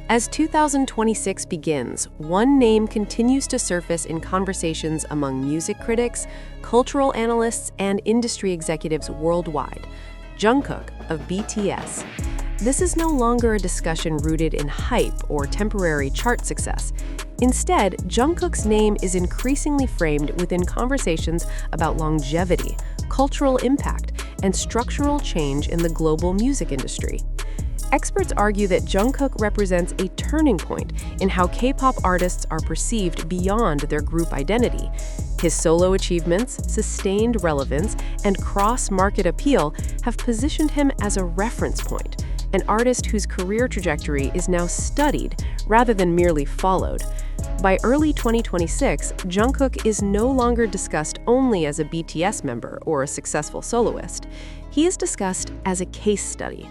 As 2026 begins, one name continues to surface in conversations among music critics, cultural analysts, and industry executives worldwide: Jungkook of BTS. This is no longer a discussion rooted in hype or temporary chart success. Instead, Jungkook's name is increasingly framed within conversations about longevity, cultural impact, and structural change in the global music industry. Experts argue that Jungkook represents a turning point in how K-pop artists are perceived beyond their group identity. His solo achievements, sustained relevance, and cross-market appeal have positioned him as a reference point, an artist whose career trajectory is now studied rather than merely followed. By early 2026, Jungkook is no longer discussed only as a BTS member or a successful soloist. He is discussed as a case study.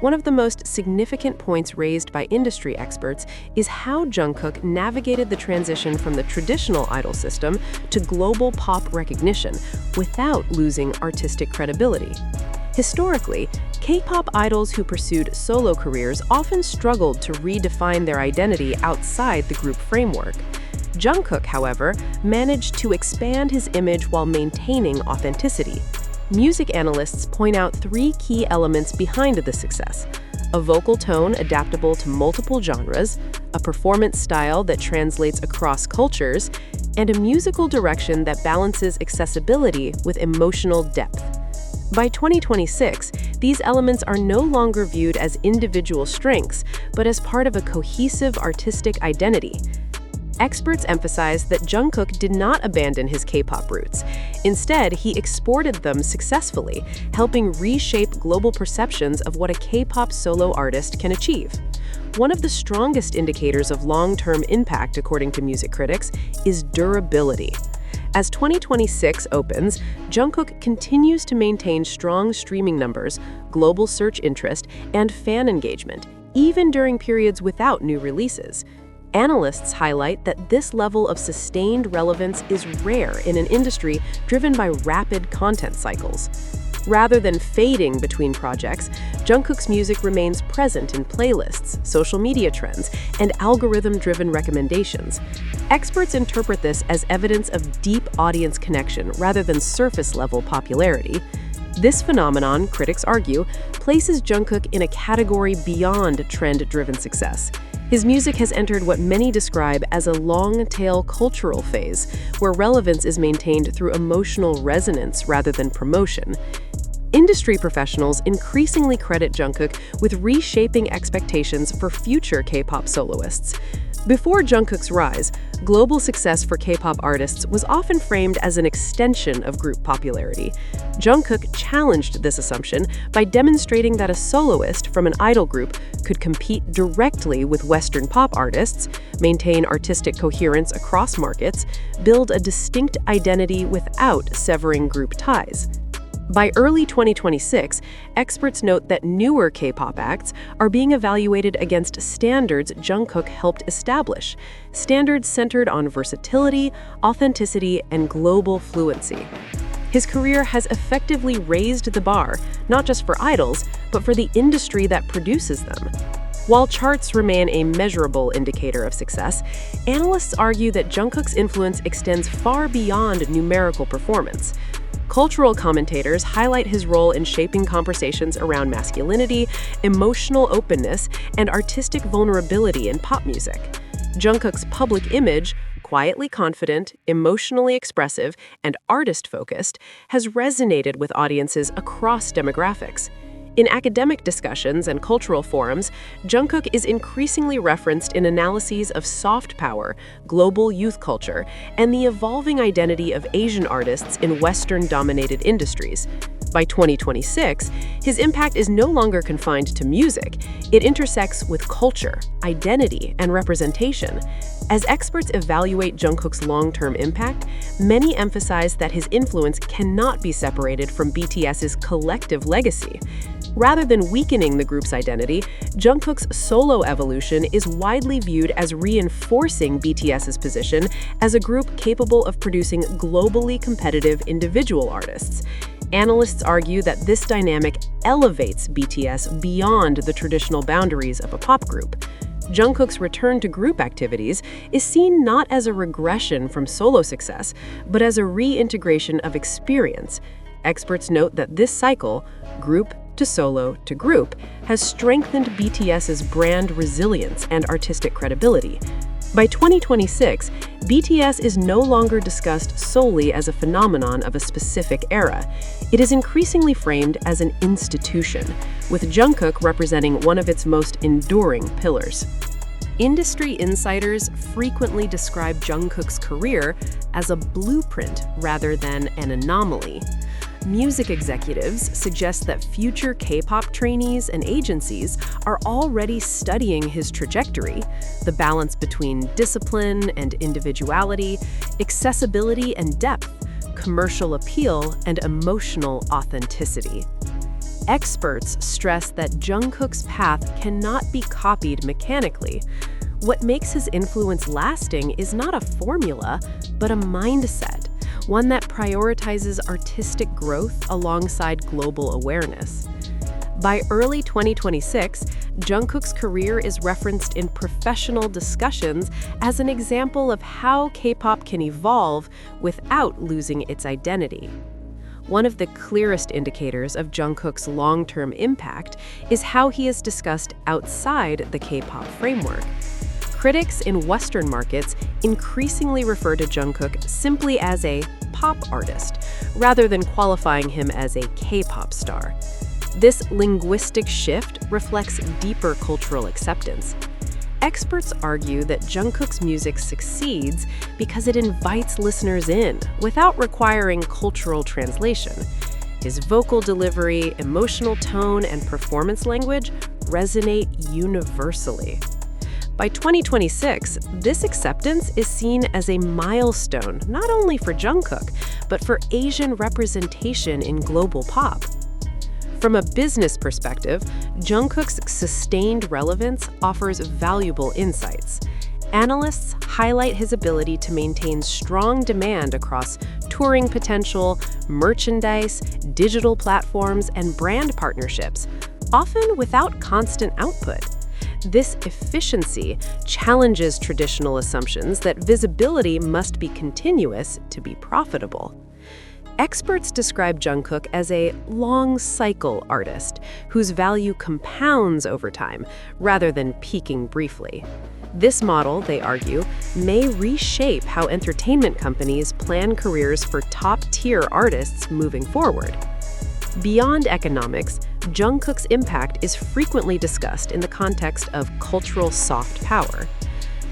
One of the most significant points raised by industry experts is how Jungkook navigated the transition from the traditional idol system to global pop recognition without losing artistic credibility. Historically, K-pop idols who pursued solo careers often struggled to redefine their identity outside the group framework. Jungkook, however, managed to expand his image while maintaining authenticity. Music analysts point out three key elements behind the success: a vocal tone adaptable to multiple genres, a performance style that translates across cultures, and a musical direction that balances accessibility with emotional depth. By 2026, these elements are no longer viewed as individual strengths, but as part of a cohesive artistic identity. Experts emphasize that Jungkook did not abandon his K-pop roots. Instead, he exported them successfully, helping reshape global perceptions of what a K-pop solo artist can achieve. One of the strongest indicators of long-term impact, according to music critics, is durability. As 2026 opens, Jungkook continues to maintain strong streaming numbers, global search interest, and fan engagement, even during periods without new releases. Analysts highlight that this level of sustained relevance is rare in an industry driven by rapid content cycles. Rather than fading between projects, Jungkook's music remains present in playlists, social media trends, and algorithm-driven recommendations. Experts interpret this as evidence of deep audience connection rather than surface-level popularity. This phenomenon, critics argue, places Jungkook in a category beyond trend-driven success. His music has entered what many describe as a long-tail cultural phase, where relevance is maintained through emotional resonance rather than promotion. Industry professionals increasingly credit Jungkook with reshaping expectations for future K-pop soloists. Before Jungkook's rise, global success for K-pop artists was often framed as an extension of group popularity. Jungkook challenged this assumption by demonstrating that a soloist from an idol group could compete directly with Western pop artists, maintain artistic coherence across markets, build a distinct identity without severing group ties. By early 2026, experts note that newer K-pop acts are being evaluated against standards Jungkook helped establish, standards centered on versatility, authenticity, and global fluency. His career has effectively raised the bar, not just for idols, but for the industry that produces them. While charts remain a measurable indicator of success, analysts argue that Jungkook's influence extends far beyond numerical performance. Cultural commentators highlight his role in shaping conversations around masculinity, emotional openness, and artistic vulnerability in pop music. Jungkook's public image, quietly confident, emotionally expressive, and artist-focused, has resonated with audiences across demographics. In academic discussions and cultural forums, Jungkook is increasingly referenced in analyses of soft power, global youth culture, and the evolving identity of Asian artists in Western-dominated industries. By 2026, his impact is no longer confined to music. It intersects with culture, identity, and representation. As experts evaluate Jungkook's long-term impact, many emphasize that his influence cannot be separated from BTS's collective legacy. Rather than weakening the group's identity, Jungkook's solo evolution is widely viewed as reinforcing BTS's position as a group capable of producing globally competitive individual artists. Analysts argue that this dynamic elevates BTS beyond the traditional boundaries of a pop group. Jungkook's return to group activities is seen not as a regression from solo success, but as a reintegration of experience. Experts note that this cycle, group to solo to group, has strengthened BTS's brand resilience and artistic credibility. By 2026, BTS is no longer discussed solely as a phenomenon of a specific era. It is increasingly framed as an institution, with Jungkook representing one of its most enduring pillars. Industry insiders frequently describe Jungkook's career as a blueprint rather than an anomaly. Music executives suggest that future K-pop trainees and agencies are already studying his trajectory, the balance between discipline and individuality, accessibility and depth, commercial appeal and emotional authenticity. Experts stress that Jungkook's path cannot be copied mechanically. What makes his influence lasting is not a formula, but a mindset, one that prioritizes artistic growth alongside global awareness. By early 2026, Jungkook's career is referenced in professional discussions as an example of how K-pop can evolve without losing its identity. One of the clearest indicators of Jungkook's long-term impact is how he is discussed outside the K-pop framework. Critics in Western markets increasingly refer to Jungkook simply as a pop artist, rather than qualifying him as a K-pop star. This linguistic shift reflects deeper cultural acceptance. Experts argue that Jungkook's music succeeds because it invites listeners in without requiring cultural translation. His vocal delivery, emotional tone, and performance language resonate universally. By 2026, this acceptance is seen as a milestone not only for Jungkook, but for Asian representation in global pop. From a business perspective, Jungkook's sustained relevance offers valuable insights. Analysts highlight his ability to maintain strong demand across touring potential, merchandise, digital platforms, and brand partnerships, often without constant output. This efficiency challenges traditional assumptions that visibility must be continuous to be profitable. Experts describe Jungkook as a long-cycle artist whose value compounds over time rather than peaking briefly. This model, they argue, may reshape how entertainment companies plan careers for top-tier artists moving forward. Beyond economics, Jungkook's impact is frequently discussed in the context of cultural soft power.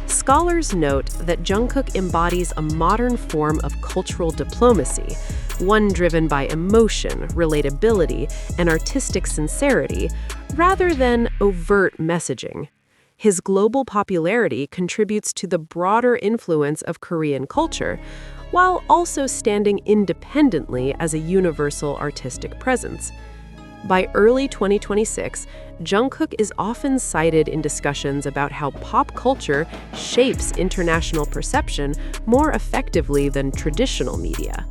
Scholars note that Jungkook embodies a modern form of cultural diplomacy, one driven by emotion, relatability, and artistic sincerity, rather than overt messaging. His global popularity contributes to the broader influence of Korean culture, while also standing independently as a universal artistic presence. By early 2026, Jungkook is often cited in discussions about how pop culture shapes international perception more effectively than traditional media.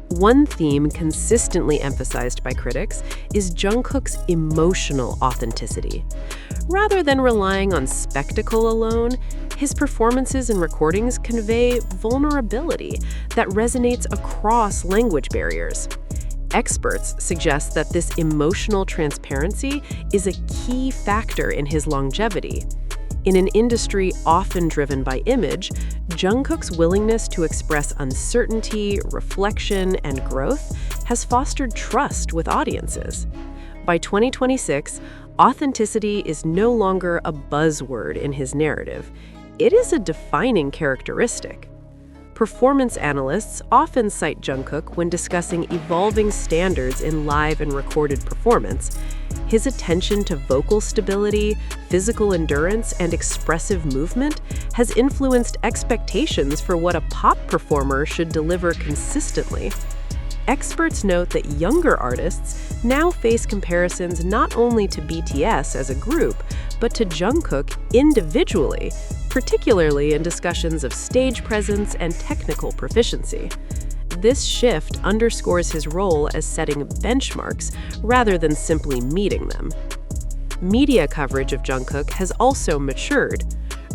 One theme consistently emphasized by critics is Jungkook's emotional authenticity. Rather than relying on spectacle alone, his performances and recordings convey vulnerability that resonates across language barriers. Experts suggest that this emotional transparency is a key factor in his longevity. In an industry often driven by image, Jungkook's willingness to express uncertainty, reflection, and growth has fostered trust with audiences. By 2026, authenticity is no longer a buzzword in his narrative. It is a defining characteristic. Performance analysts often cite Jungkook when discussing evolving standards in live and recorded performance. His attention to vocal stability, physical endurance, and expressive movement has influenced expectations for what a pop performer should deliver consistently. Experts note that younger artists now face comparisons not only to BTS as a group, but to Jungkook individually, particularly in discussions of stage presence and technical proficiency. This shift underscores his role as setting benchmarks rather than simply meeting them. Media coverage of Jungkook has also matured.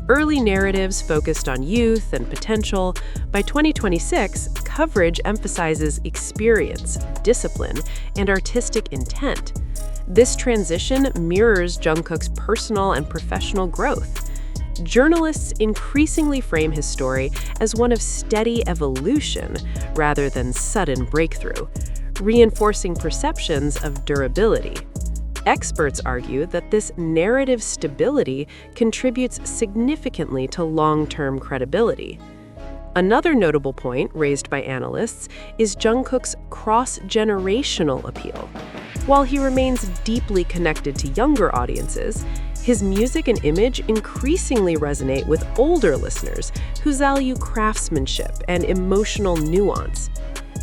Early narratives focused on youth and potential. By 2026, coverage emphasizes experience, discipline, and artistic intent. This transition mirrors Jungkook's personal and professional growth. Journalists increasingly frame his story as one of steady evolution rather than sudden breakthrough, reinforcing perceptions of durability. Experts argue that this narrative stability contributes significantly to long-term credibility. Another notable point raised by analysts is Jungkook's cross-generational appeal. While he remains deeply connected to younger audiences, his music and image increasingly resonate with older listeners who value craftsmanship and emotional nuance.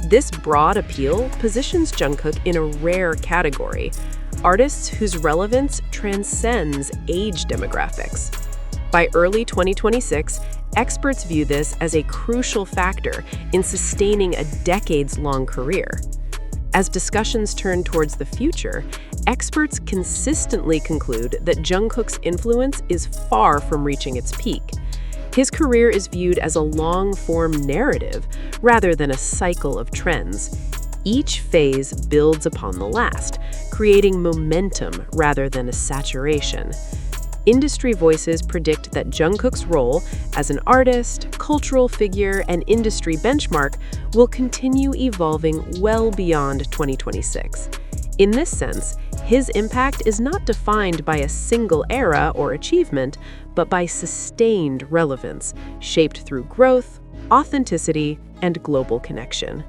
This broad appeal positions Jungkook in a rare category, artists whose relevance transcends age demographics. By early 2026, experts view this as a crucial factor in sustaining a decades-long career. As discussions turn towards the future, experts consistently conclude that Jungkook's influence is far from reaching its peak. His career is viewed as a long-form narrative rather than a cycle of trends. Each phase builds upon the last, creating momentum rather than a saturation. Industry voices predict that Jungkook's role as an artist, cultural figure, and industry benchmark will continue evolving well beyond 2026. In this sense, his impact is not defined by a single era or achievement, but by sustained relevance, shaped through growth, authenticity, and global connection.